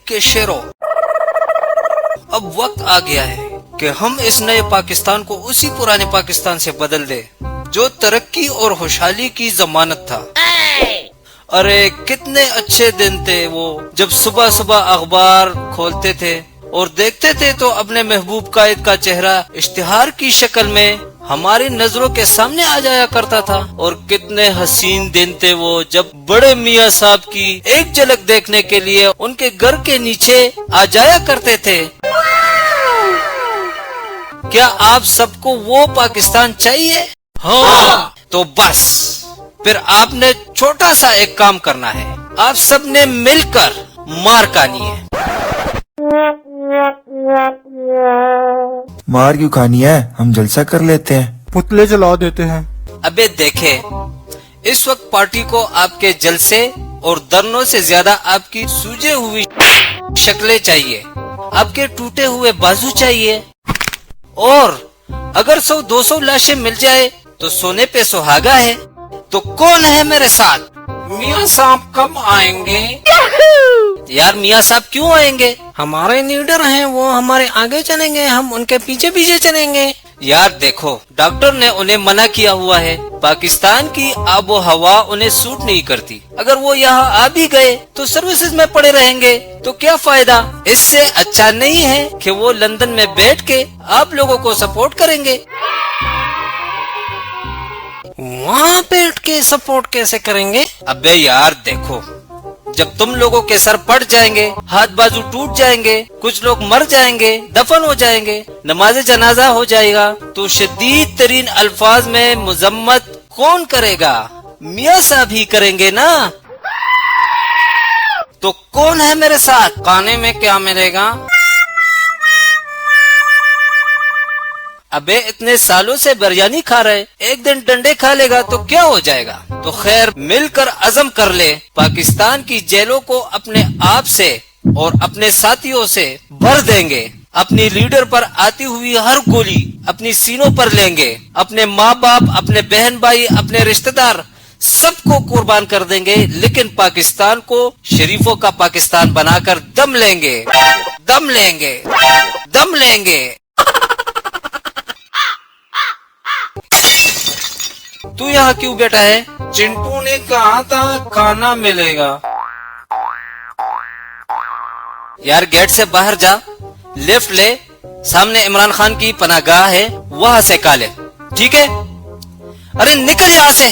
کے شیروں، اب وقت آ گیا ہے کہ ہم اس نئے پاکستان کو اسی پرانے پاکستان سے بدل دیں جو ترقی اور خوشحالی کی ضمانت تھا۔ ارے کتنے اچھے دن تھے وہ، جب صبح صبح اخبار کھولتے تھے اور دیکھتے تھے تو اپنے محبوب قائد کا چہرہ اشتہار کی شکل میں ہماری نظروں کے سامنے آ جایا کرتا تھا۔ اور کتنے حسین دن تھے وہ جب بڑے میاں صاحب کی ایک جھلک دیکھنے کے لیے ان کے گھر کے نیچے آ جایا کرتے تھے۔ کیا آپ سب کو وہ پاکستان چاہیے؟ ہاں، تو بس پھر آپ نے چھوٹا سا ایک کام کرنا ہے، آپ سب نے مل کر مار کھانی ہے۔ مار کیوں کھانی ہے؟ ہم جلسہ کر لیتے ہیں، پتلے جلا دیتے ہیں۔ ابے دیکھیں، اس وقت پارٹی کو آپ کے جلسے اور دھرنوں سے زیادہ آپ کی سوجے ہوئی شکلیں چاہیے، آپ کے ٹوٹے ہوئے بازو چاہیے، اور اگر 100-200 لاشیں مل جائے تو سونے پہ سہاگا ہے۔ تو کون ہے میرے ساتھ؟ میاں صاحب کب آئیں گے؟ یار میاں صاحب کیوں آئیں گے؟ ہمارے لیڈر ہیں، وہ ہمارے آگے چلیں گے، ہم ان کے پیچھے پیچھے چلیں گے۔ یار دیکھو، ڈاکٹر نے انہیں منع کیا ہوا ہے، پاکستان کی آب و ہوا انہیں سوٹ نہیں کرتی، اگر وہ یہاں آ بھی گئے تو سروسز میں پڑے رہیں گے تو کیا فائدہ؟ اس سے اچھا نہیں ہے کہ وہ لندن میں بیٹھ کے آپ لوگوں کو سپورٹ کریں گے۔ وہاں بیٹھ کے سپورٹ کیسے کریں گے؟ ابے یار دیکھو، جب تم لوگوں کے سر پڑ جائیں گے، ہاتھ بازو ٹوٹ جائیں گے، کچھ لوگ مر جائیں گے، دفن ہو جائیں گے، نماز جنازہ ہو جائے گا، تو شدید ترین الفاظ میں مذمت کون کرے گا؟ میاں صاحب ہی کریں گے نا۔ تو کون ہے میرے ساتھ؟ کھانے میں کیا ملے گا؟ ابے اتنے سالوں سے بریانی کھا رہے، ایک دن ڈنڈے کھا لے گا تو کیا ہو جائے گا؟ تو خیر، مل کر عزم کر لے، پاکستان کی جیلوں کو اپنے آپ سے اور اپنے ساتھیوں سے بھر دیں گے، اپنی لیڈر پر آتی ہوئی ہر گولی اپنی سینوں پر لیں گے، اپنے ماں باپ، اپنے بہن بھائی، اپنے رشتہ دار سب کو قربان کر دیں گے، لیکن پاکستان کو شریفوں کا پاکستان بنا کر دم لیں گے، دم لیں گے، دم لیں گے۔ تو یہاں کیوں بیٹھا ہے؟ چنٹو نے کہا تھا کھانا ملے گا۔ یار گیٹ سے باہر جا، لیفٹ لے، سامنے عمران خان کی پناہ گاہ ہے، وہاں سے کھا لے، ٹھیک ہے؟ ارے نکل یہاں سے۔